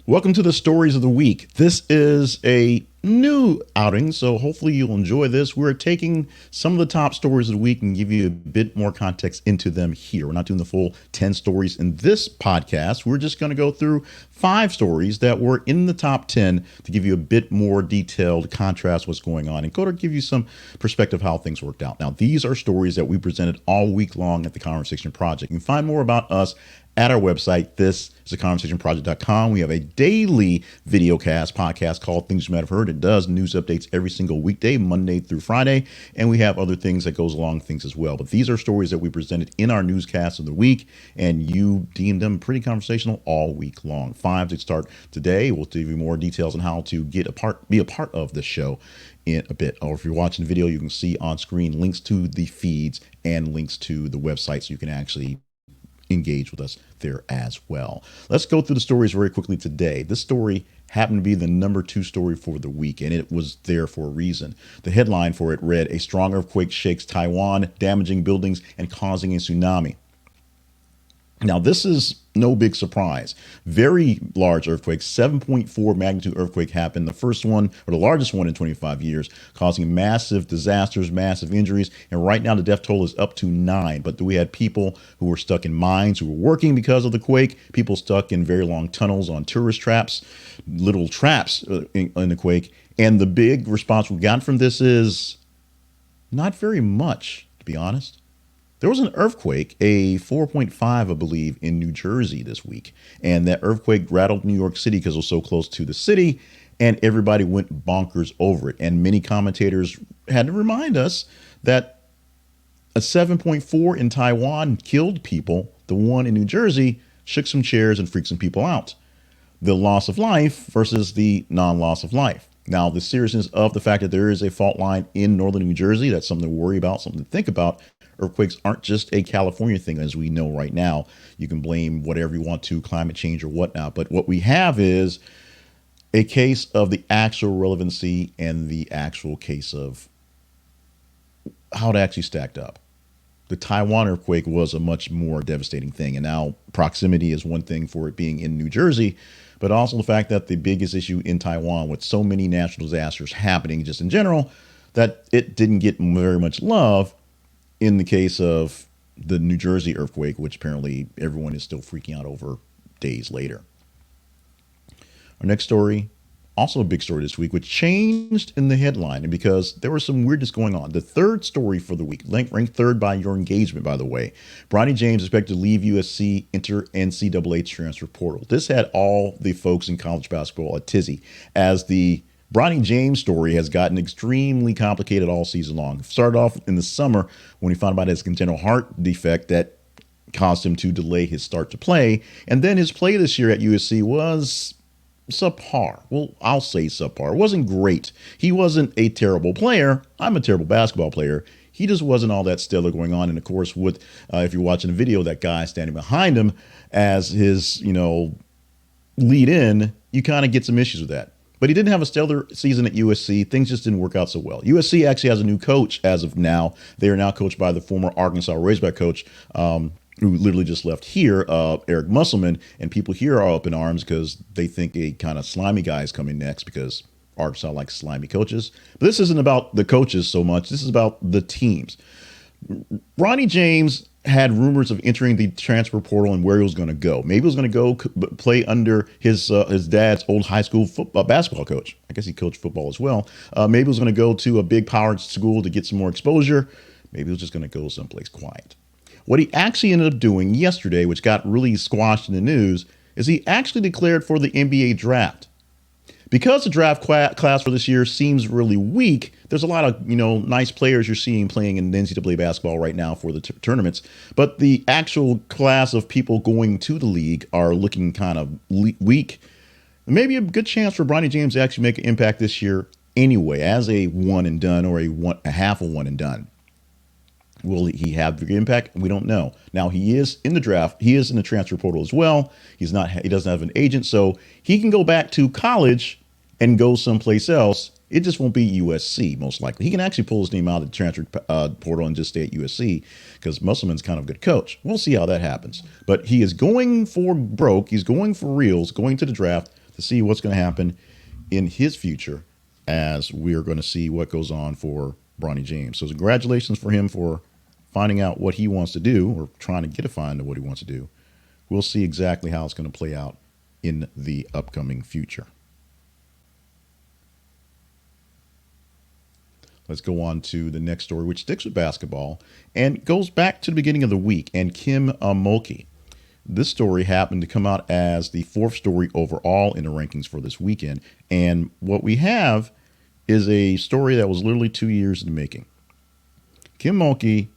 Welcome to the Stories of the Week. This is a new outing, so hopefully you'll enjoy this. We're taking some of the top stories of the week and give you a bit more context into them here. We're not doing the full 10 stories in this podcast. We're just going to go through 5 stories that were in the top 10 to give you a bit more detailed contrast what's going on and go to give you some perspective how things worked out. Now, these are stories that we presented all week long at the Conversation Project. You can find more about us at our website. This is conversationproject.com. We have a daily video cast podcast called Things You Might Have Heard. It does news updates every single weekday, Monday through Friday, and we have other things that goes along things as well. But these are stories that we presented in our newscast of the week, and you deemed them pretty conversational all week long. 5 to start today. We'll give you more details on how to be a part of the show in a bit. Or if you're watching the video, you can see on screen links to the feeds and links to the website so you can actually engage with us there as well. Let's go through the stories very quickly today. This story happened to be the number 2 story for the week, and it was there for a reason. The headline for it read, "A strong earthquake shakes Taiwan, damaging buildings and causing a tsunami." Now, this is no big surprise. Very large earthquake, 7.4 magnitude earthquake happened. The first one, or the largest one in 25 years, causing massive disasters, massive injuries. And right now, the death toll is up to 9. But we had people who were stuck in mines who were working because of the quake, people stuck in very long tunnels on tourist traps, little traps in the quake. And the big response we got from this is not very much, to be honest. There was an earthquake, a 4.5, I believe, in New Jersey this week. And that earthquake rattled New York City because it was so close to the city, and everybody went bonkers over it. And many commentators had to remind us that a 7.4 in Taiwan killed people. The one in New Jersey shook some chairs and freaked some people out. The loss of life versus the non-loss of life. Now, the seriousness of the fact that there is a fault line in northern New Jersey, that's something to worry about, something to think about. Earthquakes aren't just a California thing, as we know right now. You can blame whatever you want to, climate change or whatnot. But what we have is a case of the actual relevancy and the actual case of how it actually stacked up. The Taiwan earthquake was a much more devastating thing. And now proximity is one thing for it being in New Jersey, but also the fact that the biggest issue in Taiwan with so many natural disasters happening just in general, that it didn't get very much love in the case of the New Jersey earthquake, which apparently everyone is still freaking out over days later. Our next story, also a big story this week, which changed in the headline, and because there was some weirdness going on. The third story for the week, ranked third by your engagement, by the way. Bronny James expected to leave USC, enter NCAA transfer portal. This had all the folks in college basketball a tizzy, as the Bronny James story has gotten extremely complicated all season long. It started off in the summer when he found out his congenital heart defect that caused him to delay his start to play. And then his play this year at USC was subpar. Well, I'll say subpar. It wasn't great. He wasn't a terrible player. I'm a terrible basketball player. He just wasn't all that stellar going on. And of course, with if you're watching the video, that guy standing behind him as his, lead in, you kind of get some issues with that. But he didn't have a stellar season at USC. Things just didn't work out so well. USC actually has a new coach as of now. They are now coached by the former Arkansas Razorback coach, who literally just left here, Eric Musselman. And people here are up in arms because they think a kind of slimy guy is coming next because Arkansas likes slimy coaches. But this isn't about the coaches so much. This is about the teams. Bronny James had rumors of entering the transfer portal and where he was going to go. Maybe he was going to go play under his dad's old high school basketball coach. I guess he coached football as well. Maybe he was going to go to a big power school to get some more exposure. Maybe he was just going to go someplace quiet. What he actually ended up doing yesterday, which got really squashed in the news, is he actually declared for the NBA draft. Because the draft class for this year seems really weak, there's a lot of, nice players you're seeing playing in NCAA basketball right now for the tournaments. But the actual class of people going to the league are looking kind of weak. Maybe a good chance for Bronny James to actually make an impact this year anyway, as a one and done or a half a one and done. Will he have the impact? We don't know. Now, he is in the draft. He is in the transfer portal as well. He doesn't have an agent, so he can go back to college and go someplace else. It just won't be USC, most likely. He can actually pull his name out of the transfer portal and just stay at USC because Musselman's kind of a good coach. We'll see how that happens. But he is going for broke. He's going for reals, going to the draft to see what's going to happen in his future as we're going to see what goes on for Bronny James. So congratulations for him for finding out what he wants to do, or trying to get a find of what he wants to do. We'll see exactly how it's going to play out in the upcoming future. Let's go on to the next story, which sticks with basketball and goes back to the beginning of the week, and Kim Mulkey. This story happened to come out as the fourth story overall in the rankings for this weekend. And what we have is a story that was literally 2 years in the making. Kim Mulkey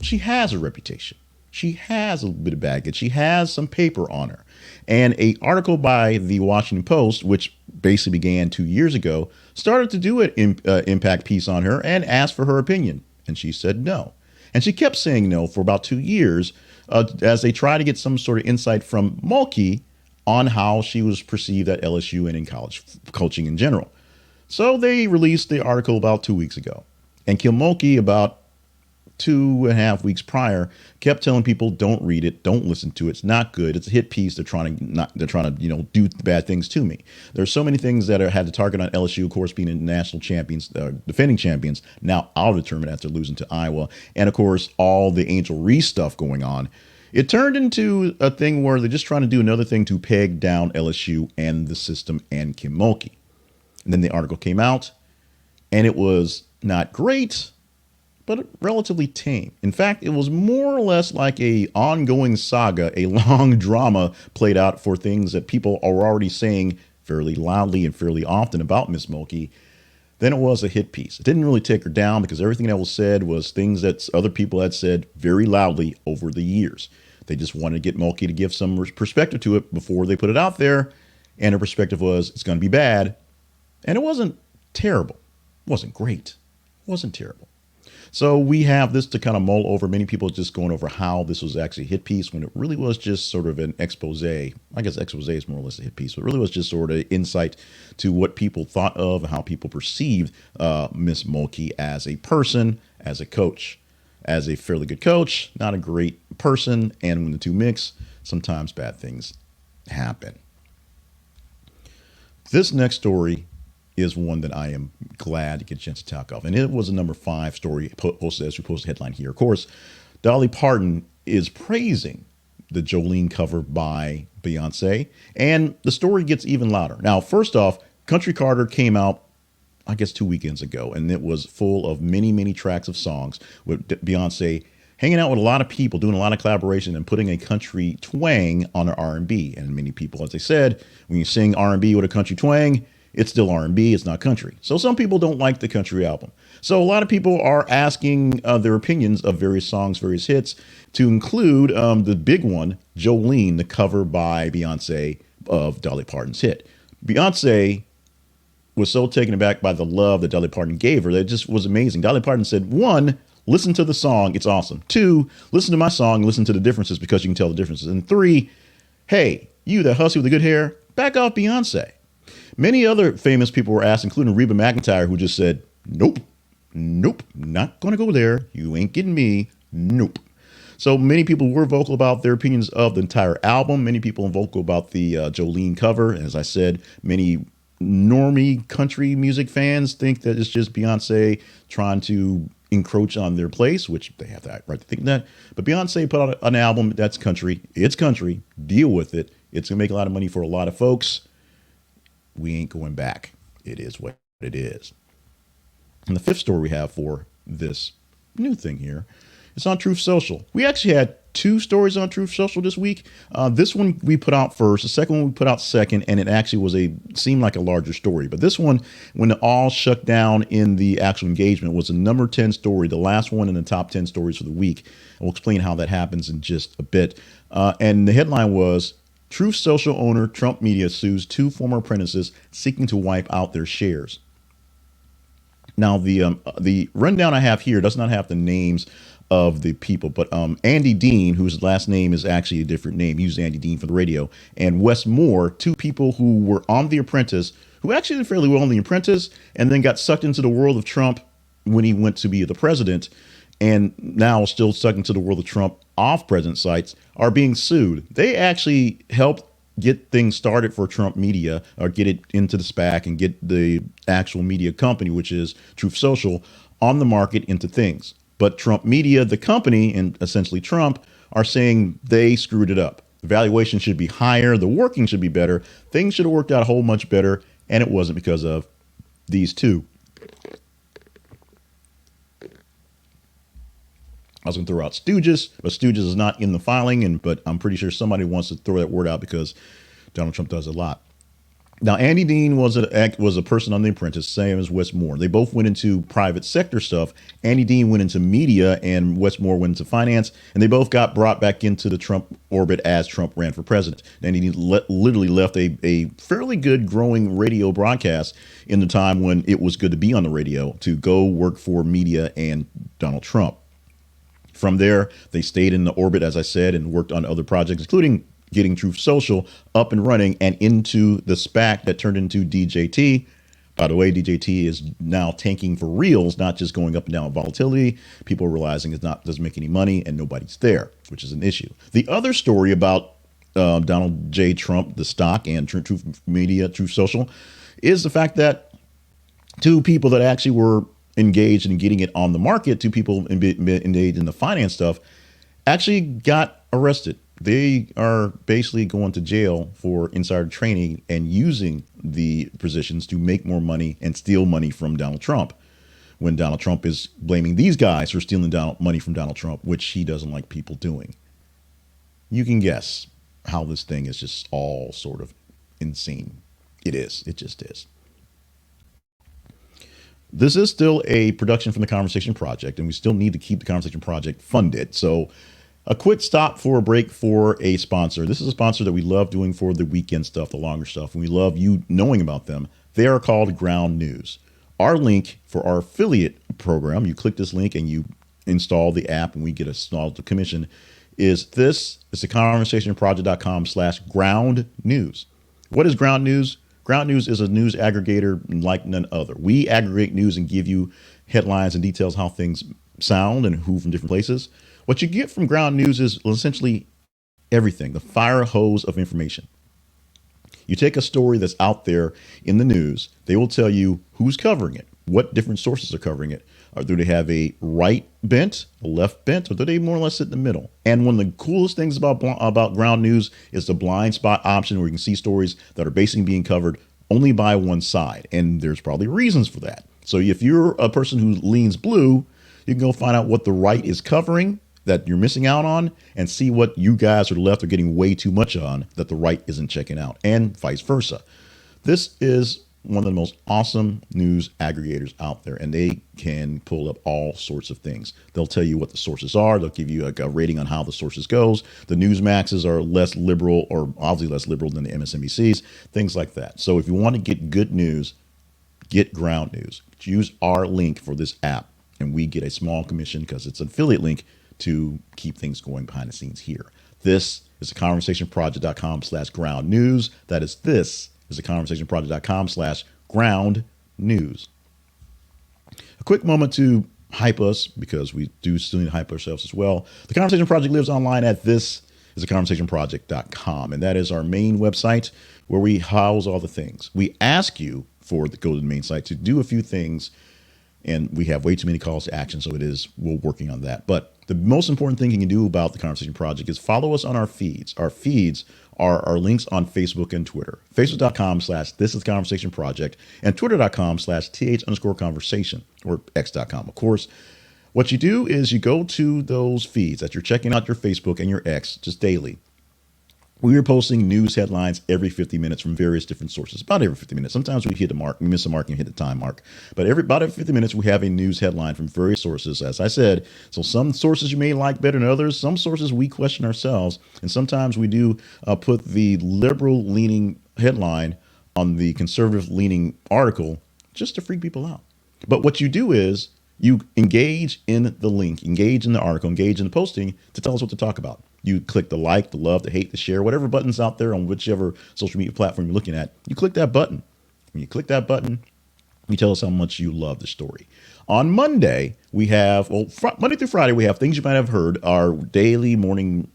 she has a reputation. She has a bit of baggage. She has some paper on her. And an article by the Washington Post, which basically began 2 years ago, started to do an impact piece on her and asked for her opinion. And she said no. And she kept saying no for about 2 years as they tried to get some sort of insight from Mulkey on how she was perceived at LSU and in college coaching in general. So they released the article about 2 weeks ago. And Kim Mulkey, about 2.5 weeks prior, kept telling people, don't read it, don't listen to it, it's not good, it's a hit piece, they're trying to do bad things to me. There's so many things that had to target on LSU, of course, being in national champions, defending champions, now out of the tournament after losing to Iowa, and of course all the Angel Reese stuff going on. It turned into a thing where they're just trying to do another thing to peg down LSU and the system and Kim Mulkey. And then the article came out, and it was not great, but relatively tame. In fact, it was more or less like a ongoing saga, a long drama played out for things that people are already saying fairly loudly and fairly often about Miss Mulkey than it was a hit piece. It didn't really take her down because everything that was said was things that other people had said very loudly over the years. They just wanted to get Mulkey to give some perspective to it before they put it out there. And her perspective was, it's going to be bad. And it wasn't terrible. It wasn't great. It wasn't terrible. So we have this to kind of mull over. Many people just going over how this was actually a hit piece when it really was just sort of an expose. I guess expose is more or less a hit piece, but it really was just sort of insight to what people thought of and how people perceived Miss Mulkey as a person, as a coach, as a fairly good coach, not a great person. And when the two mix, sometimes bad things happen. This next story is one that I am glad to get a chance to talk of. And it was a number 5 story posted as we posted the headline here. Of course, Dolly Parton is praising the Jolene cover by Beyoncé. And the story gets even louder. Now, first off, Country Carter came out, I guess, 2 weekends ago. And it was full of many, many tracks of songs with Beyoncé hanging out with a lot of people, doing a lot of collaboration and putting a country twang on her R&B. And many people, as I said, when you sing R&B with a country twang, it's still R&B, it's not country. So some people don't like the country album. So a lot of people are asking their opinions of various songs, various hits, to include the big one, Jolene, the cover by Beyoncé of Dolly Parton's hit. Beyoncé was so taken aback by the love that Dolly Parton gave her that it just was amazing. Dolly Parton said, 1, listen to the song, it's awesome. 2, listen to my song, listen to the differences because you can tell the differences. And 3, hey, you that hussy with the good hair, back off Beyoncé. Many other famous people were asked, including Reba McEntire, who just said, nope, not going to go there. You ain't getting me. Nope. So many people were vocal about their opinions of the entire album. Many people were vocal about the Jolene cover. As I said, many normie country music fans think that it's just Beyonce trying to encroach on their place, which they have that right to think that. But Beyonce put out an album that's country. It's country. Deal with it. It's going to make a lot of money for a lot of folks. We ain't going back. It is what it is. And the 5th story we have for this new thing here is on Truth Social. We actually had 2 stories on Truth Social this week. This one we put out first. The second one we put out second, and it actually seemed like a larger story. But this one, when it all shut down in the actual engagement, was the number 10 story, the last one in the top 10 stories for the week. And we'll explain how that happens in just a bit. And the headline was, Truth Social owner Trump Media sues 2 former apprentices seeking to wipe out their shares. Now, the rundown I have here does not have the names of the people, but Andy Dean, whose last name is actually a different name, used Andy Dean for the radio, and Wes Moore, 2 people who were on The Apprentice, who actually did fairly well on The Apprentice, and then got sucked into the world of Trump when he went to be the president, and now still stuck into the world of Trump off president sites, are being sued. They actually helped get things started for Trump Media, or get it into the SPAC and get the actual media company, which is Truth Social, on the market into things. But Trump Media, the company, and essentially Trump, are saying they screwed it up. The valuation should be higher. The working should be better. Things should have worked out a whole much better. And it wasn't because of these two. I was going to throw out Stooges, but Stooges is not in the filing. But I'm pretty sure somebody wants to throw that word out because Donald Trump does a lot. Now, Andy Dean was a person on The Apprentice, same as Wes Moore. They both went into private sector stuff. Andy Dean went into media, and Wes Moore went into finance. And they both got brought back into the Trump orbit as Trump ran for president. Andy Dean literally left a fairly good growing radio broadcast in the time when it was good to be on the radio to go work for media and Donald Trump. From there, they stayed in the orbit, as I said, and worked on other projects, including getting Truth Social up and running and into the SPAC that turned into DJT. By the way, DJT is now tanking for reals, not just going up and down with volatility. People are realizing doesn't make any money and nobody's there, which is an issue. The other story about Donald J. Trump, the stock, and Truth Media, Truth Social, is the fact that two people that actually were engaged in getting it on the market, two people engaged in the finance stuff, actually got arrested. They are basically going to jail for insider trading and using the positions to make more money and steal money from Donald Trump, when Donald Trump is blaming these guys for stealing money from Donald Trump, which he doesn't like people doing. You can guess how this thing is just all sort of insane. It is. It just is. This is still a production from the Conversation Project, and we still need to keep the Conversation Project funded. So a quick stop for a break for a sponsor. This is a sponsor that we love doing for the weekend stuff, the longer stuff, and we love you knowing about them. They are called Ground News. Our link for our affiliate program, you click this link and you install the app and we get a small commission, is this. It's the conversationproject.com/ground news. What is Ground News? Ground News is a news aggregator like none other. We aggregate news and give you headlines and details how things sound and who from different places. What you get from Ground News is essentially everything, the fire hose of information. You take a story that's out there in the news, they will tell you who's covering it, what different sources are covering it. Or do they have a right bent, a left bent, or do they more or less sit in the middle? And one of the coolest things about Ground News is the blind spot option, where you can see stories that are basically being covered only by one side. And there's probably reasons for that. So if you're a person who leans blue, you can go find out what the right is covering that you're missing out on, and see what you guys are left are getting way too much on that the right isn't checking out, and vice versa. This is one of the most awesome news aggregators out there, and they can pull up all sorts of things. They'll tell you what the sources are. They'll give you a rating on how the sources goes. The Newsmaxes are less liberal, or obviously less liberal than the MSNBCs, things like that. So if you want to get good news, get Ground News. Use our link for this app, and we get a small commission because it's an affiliate link to keep things going behind the scenes here. This is the conversationproject.com/ground news. That is, this is the conversationproject.com/ground news. A quick moment to hype us, because we do still need to hype ourselves as well. The Conversation Project lives online at this is the conversationproject.com, and that is our main website where we house all the things. We ask you go to the main site to do a few things, and we have way too many calls to action, so we're working on that. But the most important thing you can do about the Conversation Project is follow us on our feeds. Our feeds are our links on Facebook and Twitter. Facebook.com/This is Conversation Project, and Twitter.com/th_conversation, or X.com, of course. What you do is you go to those feeds that you're checking out, your Facebook and your X, just daily. We are posting news headlines every 50 minutes from various different sources, about every 50 minutes. Sometimes we hit the mark, we miss a mark and hit the time mark. But about every 50 minutes, we have a news headline from various sources, as I said. So some sources you may like better than others. Some sources we question ourselves. And sometimes we do put the liberal-leaning headline on the conservative-leaning article just to freak people out. But what you do is you engage in the link, engage in the article, engage in the posting to tell us what to talk about. You click the like, the love, the hate, the share, whatever button's out there on whichever social media platform you're looking at. You click that button. When you click that button, you tell us how much you love the story. On Monday, we have, Monday through Friday, we have things you might have heard, our daily morning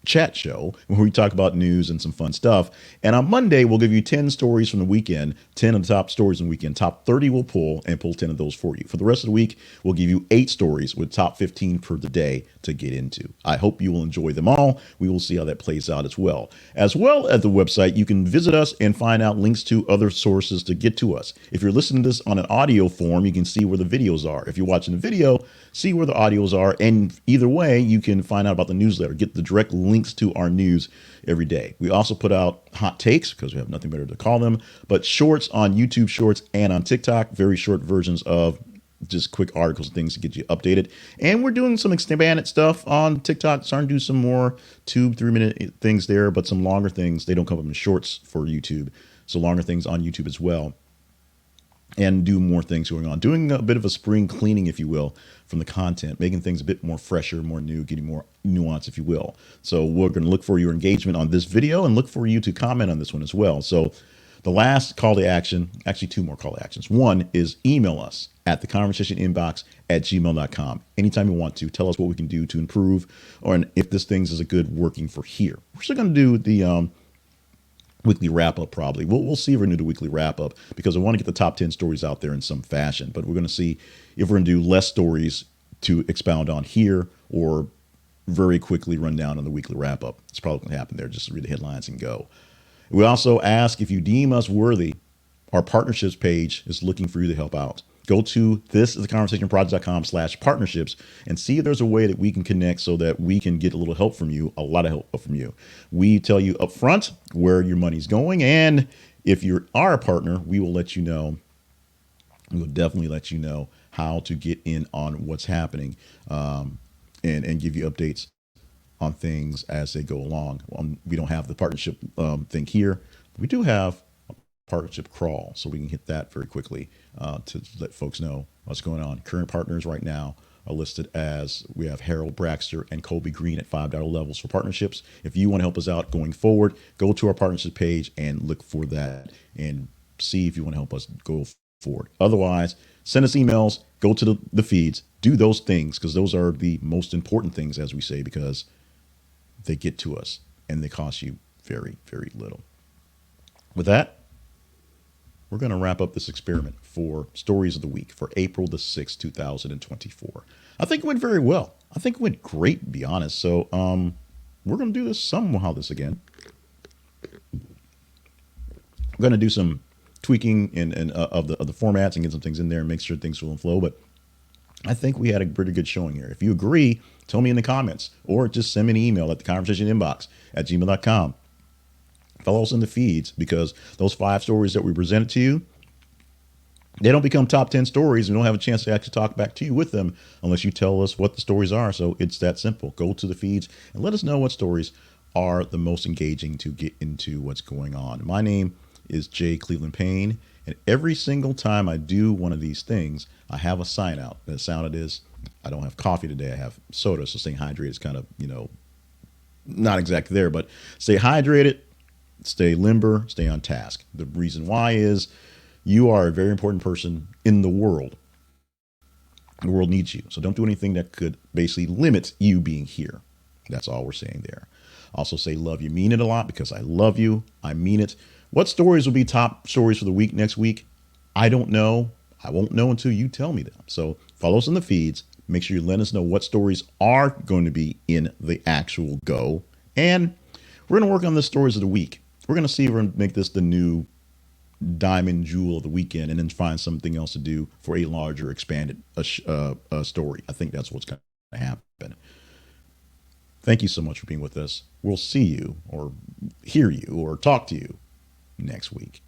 chat show where we talk about news and some fun stuff. And on Monday, we'll give you 10 stories from the weekend, 10 of the top stories from the weekend. Top 30 will pull and pull 10 of those for you. For the rest of the week, we'll give you 8 stories with top 15 for the day to get into. I hope you will enjoy them all. We will see how that plays out as well. As well as the website, you can visit us and find out links to other sources to get to us. If you're listening to this on an audio form, you can see where the videos are. If you're watching the video, see where the audios are. And either way, you can find out about the newsletter, get the direct links to our news every day. We also put out hot takes because we have nothing better to call them, but shorts on YouTube Shorts and on TikTok, very short versions of just quick articles and things to get you updated. And we're doing some expanded stuff on TikTok, starting to do some more 2-3 minute things there, but some longer things. They don't come up in shorts for YouTube. So longer things on YouTube as well. And do more things going on. Doing a bit of a spring cleaning, if you will, from the content, making things a bit more fresher, more new, getting more nuance, if you will. So we're going to look for your engagement on this video and look for you to comment on this one as well. So the last call to action, actually 2 more call to actions. One is email us at theconversationinbox@gmail.com. Anytime you want to, tell us what we can do to improve, or if this things is a good working for here. We're still going to do the weekly wrap up. Probably we'll see if we're going to do the weekly wrap up because I want to get the top 10 stories out there in some fashion, but we're going to see if we're going to do less stories to expound on here or very quickly run down on the weekly wrap up. It's probably going to happen there. Just read the headlines and go. We also ask if you deem us worthy. Our partnerships page is looking for you to help out. Go to thisistheconversationproject.com/partnerships and see if there's a way that we can connect so that we can get a little help from you, a lot of help from you. We tell you up front where your money's going. And if you are a partner, we will let you know. We will definitely let you know how to get in on what's happening and give you updates on things as they go along. We don't have the partnership thing here. We do have partnership crawl, so we can hit that very quickly to let folks know what's going on. Current partners right now are listed as we have Harold Braxter and Colby Green at $5 levels for partnerships. If you want to help us out going forward, go to our partnership page and look for that and see if you want to help us go forward. Otherwise, send us emails, go to the feeds, do those things because those are the most important things, as we say, because they get to us and they cost you very, very little. With that, we're going to wrap up this experiment for Stories of the Week for April the 6th, 2024. I think it went very well. I think it went great, to be honest. So we're going to do this again. I'm going to do some tweaking of the formats and get some things in there and make sure things will flow. But I think we had a pretty good showing here. If you agree, tell me in the comments or just send me an email at theconversationinbox@gmail.com. Follow us in the feeds because those 5 stories that we presented to you, they don't become top 10 stories. We don't have a chance to actually talk back to you with them unless you tell us what the stories are. So it's that simple. Go to the feeds and let us know what stories are the most engaging to get into what's going on. My name is Jay Cleveland Payne, and every single time I do one of these things, I have a sign out. The sound it is, I don't have coffee today. I have soda, so staying hydrated is kind of, not exactly there, but stay hydrated. Stay limber, stay on task. The reason why is you are a very important person in the world. The world needs you. So don't do anything that could basically limit you being here. That's all we're saying there. Also say love you, mean it a lot because I love you. I mean it. What stories will be top stories for the week next week? I don't know. I won't know until you tell me them. So follow us in the feeds. Make sure you let us know what stories are going to be in the actual go. And we're going to work on the stories of the week. We're going to see if we're going to make this the new diamond jewel of the weekend and then find something else to do for a larger expanded story. I think that's what's going to happen. Thank you so much for being with us. We'll see you or hear you or talk to you next week.